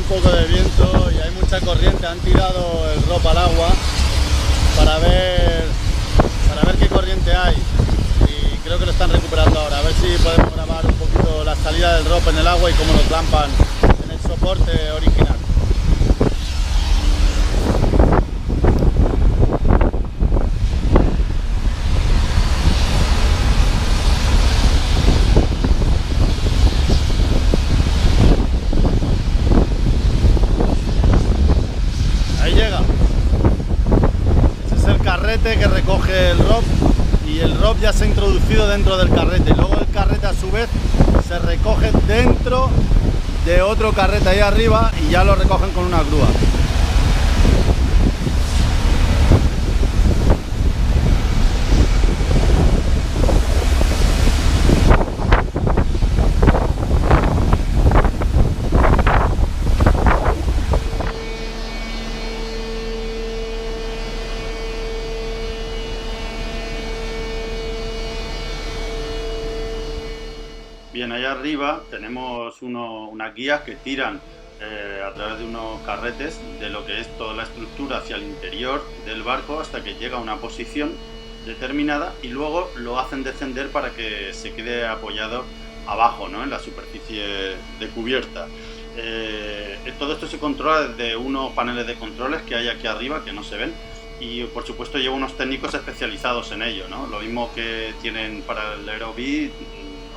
poco de viento y hay mucha corriente. Han tirado el rope al agua para ver qué corriente hay, y creo que lo están recuperando ahora. A ver si podemos grabar un poquito la salida del rope en el agua y cómo lo clampan en el soporte original. Que recoge el rope, y el rope ya se ha introducido dentro del carrete. Luego el carrete a su vez se recoge dentro de otro carrete ahí arriba y ya lo recogen con una grúa. Bien, allá arriba tenemos unas guías que tiran a través de unos carretes de lo que es toda la estructura hacia el interior del barco hasta que llega a una posición determinada, y luego lo hacen descender para que se quede apoyado abajo, ¿no?, en la superficie de cubierta. Todo esto se controla desde unos paneles de controles que hay aquí arriba que no se ven, y por supuesto lleva unos técnicos especializados en ello, ¿no? Lo mismo que tienen para el Aerobee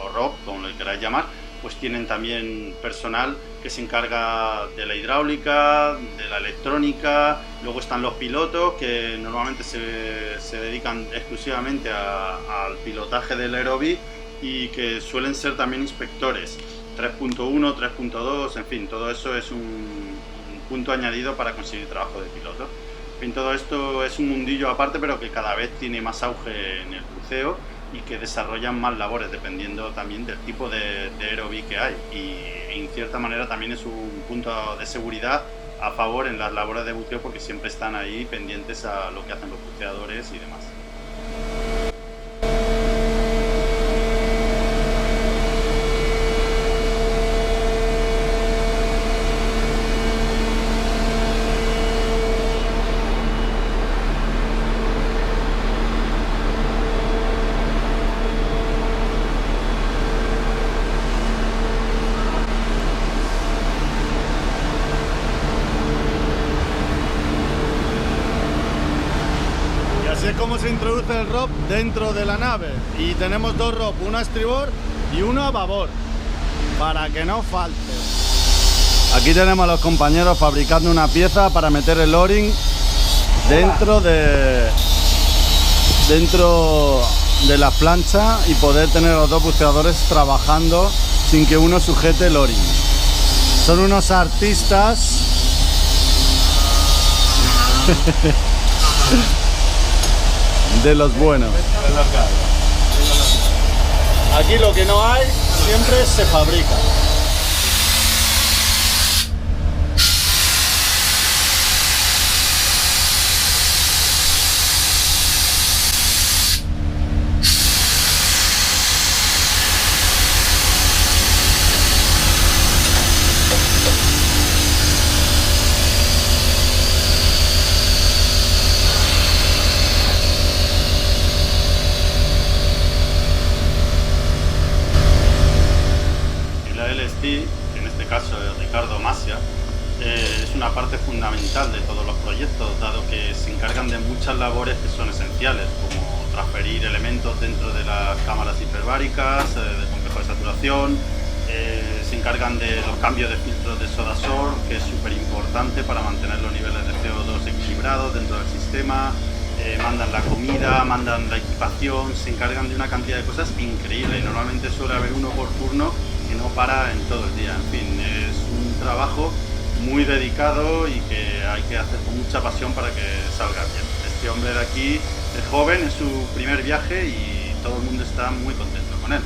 o ROP, como lo queráis llamar, pues tienen también personal que se encarga de la hidráulica, de la electrónica. Luego están los pilotos, que normalmente se dedican exclusivamente al pilotaje del Aerobee y que suelen ser también inspectores 3.1, 3.2, en fin, todo eso es un punto añadido para conseguir trabajo de piloto. En fin, todo esto es un mundillo aparte, pero que cada vez tiene más auge en el buceo y que desarrollan más labores dependiendo también del tipo de Aerobee que hay, y en cierta manera también es un punto de seguridad a favor en las labores de buceo, porque siempre están ahí pendientes a lo que hacen los buceadores y demás. Así es como se introduce el rope dentro de la nave, y tenemos dos rope, uno a estribor y uno a babor, para que no falte. Aquí tenemos a los compañeros fabricando una pieza para meter el o-ring dentro de la plancha y poder tener a los dos buceadores trabajando sin que uno sujete el o-ring. Son unos artistas. De los buenos. Aquí lo que no hay siempre se fabrica. En este caso Ricardo Masia, es una parte fundamental de todos los proyectos, dado que se encargan de muchas labores que son esenciales, como transferir elementos dentro de las cámaras hiperbáricas, del complejo de saturación. Se encargan de los cambios de filtros de soda SOR, que es súper importante para mantener los niveles de CO2 equilibrados dentro del sistema. Mandan la comida, mandan la equipación, se encargan de una cantidad de cosas increíble, y normalmente suele haber uno por turno que no para en todo el día. En fin, es un trabajo muy dedicado y que hay que hacer con mucha pasión para que salga bien. Este hombre de aquí es joven, es su primer viaje y todo el mundo está muy contento con él.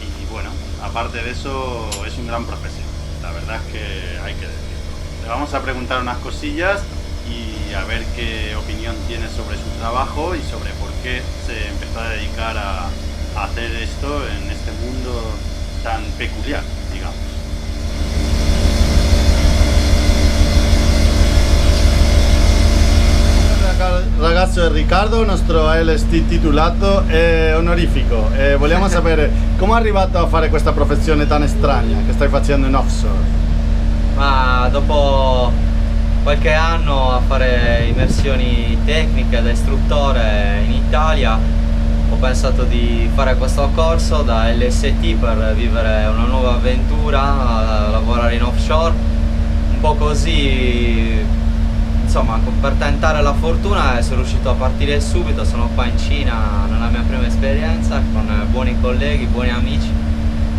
Y bueno, aparte de eso, es un gran profesional, la verdad es que hay que decirlo. Le vamos a preguntar unas cosillas y a ver qué opinión tiene sobre su trabajo y sobre por qué se empezó a dedicar a hacer esto en este mundo tan peculiar, digamos. è Riccardo, il nostro LST titolato e onorifico. Vogliamo sapere come è arrivato a fare questa professione tan strana che stai facendo in offshore? Ma dopo qualche anno a fare immersioni tecniche da istruttore in Italia ho pensato di fare questo corso da LST per vivere una nuova avventura, lavorare in offshore, un po' così, insomma, per tentare la fortuna sono riuscito a partire subito. Sono qua in Cina nella mia prima esperienza con buoni colleghi, buoni amici,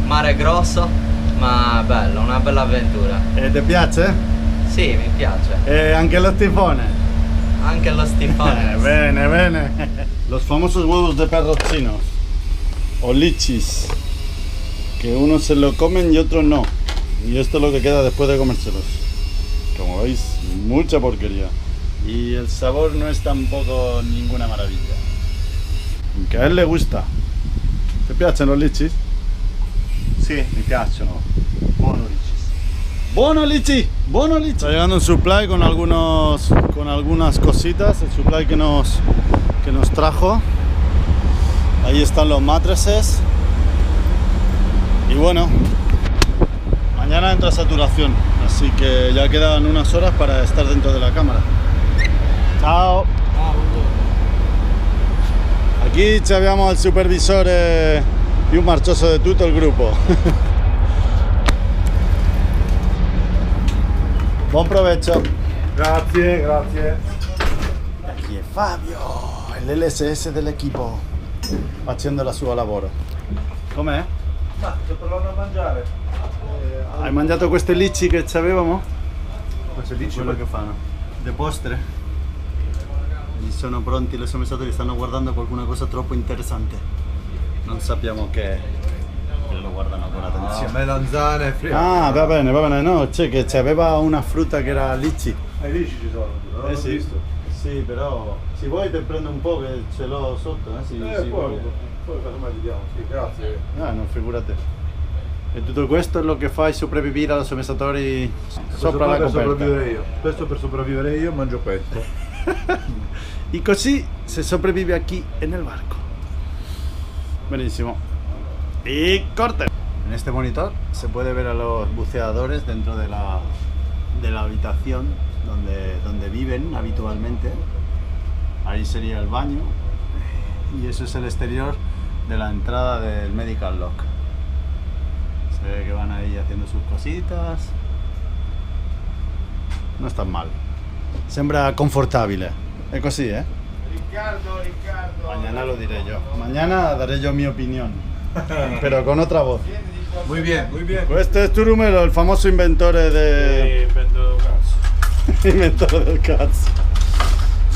mare grosso ma bello, una bella avventura. E ti piace? Sì, mi piace. E anche lo tifone? Anche lo tifone. Bene, bene. Los famosos huevos de perrochino o lichis, que unos se lo comen y otros no. Y esto es lo que queda después de comérselos. Como veis, mucha porquería. Y el sabor no es tampoco ninguna maravilla. Aunque a él le gusta. ¿Te piacciono los lichis? Sì, mi piacciono. Buono lichis. ¡Buono lichi! ¡Buono lichi! Está llegando un supply con algunas cositas. El supply que nos trajo. Ahí están los matrices. Y bueno, mañana entra saturación. Así que ya quedan unas horas para estar dentro de la cámara. Ciao! Aquí abbiamo il supervisore più marcioso di tutto il gruppo. Buon provecho. Grazie, grazie. Aquí es Fabio, el LSS del equipo, haciendo la sua lavoro. Com'è? Ma sto provando a mangiare. Hai mangiato queste lici che avevamo? Queste lici Quello che fanno? De postre? E sono pronti, le somministratori stanno guardando qualcuna cosa troppo interessante. Non sappiamo che è. Che lo guardano con attenzione. melanzane fritte. Ah, va bene, no, c'è che c'aveva una frutta che era lici. I lici ci sono, non l'ho sì. visto. Sì, però se vuoi te prendo un po' che ce l'ho sotto, sì, Poi vuoi. casomai vediamo, sì, grazie. No, figurate. E tutto questo è lo che fai sopravvivere ai somministratori sopra la per coperta. sopravvivere io. Questo per sopravvivere io mangio questo. Y così se sobrevive aquí en el barco. Buenísimo. Y corte. En este monitor se puede ver a los buceadores dentro de la habitación donde viven habitualmente. Ahí sería el baño. Y eso es el exterior de la entrada del Medical Lock. Se ve que van ahí haciendo sus cositas. No es tan mal. Sembra confortabile. È così, eh? Riccardo. Mañana lo diré yo. Mañana daré yo mi opinión. Pero con otra voz. Muy bien, muy bien. Questo è Turumelo, il famoso inventore inventore del cazzo.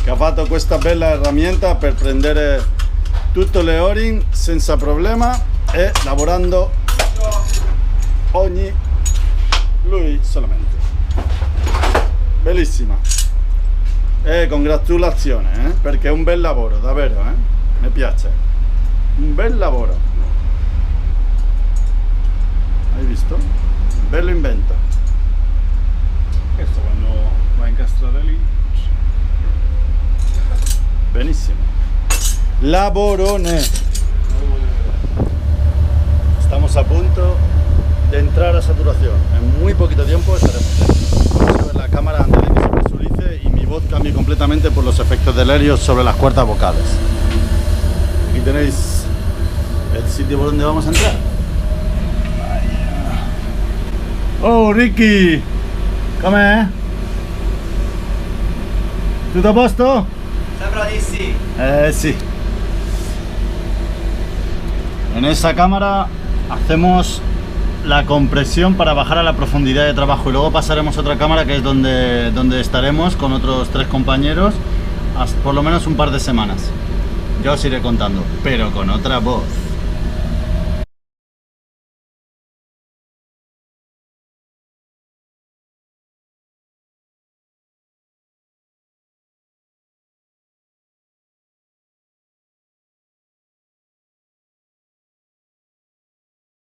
Che ha fatto questa bella herramienta per prendere tutte le O-ring senza problema e lavorando lui solamente. Bellissima. Congratulazioni, perché è un bel lavoro, davvero, mi piace. Un bel lavoro. Hai visto? Bello invento. Questo quando va a incastrare lì. Benissimo. Lavorone. Estamos a punto de entrar a saturación. En muy poquito tiempo estaremos dentro. Vamos a ver la cámara antes de que se presurice y mi voz cambie completamente por los efectos del helio sobre las cuerdas vocales. Aquí tenéis el sitio por donde vamos a entrar. Oh, Ricky! Com'è? Tutto a posto? Sembra di sì. Sí. En esa cámara hacemos la compresión para bajar a la profundidad de trabajo y luego pasaremos a otra cámara que es donde estaremos con otros 3 compañeros por lo menos un par de semanas. Yo os iré contando, pero con otra voz.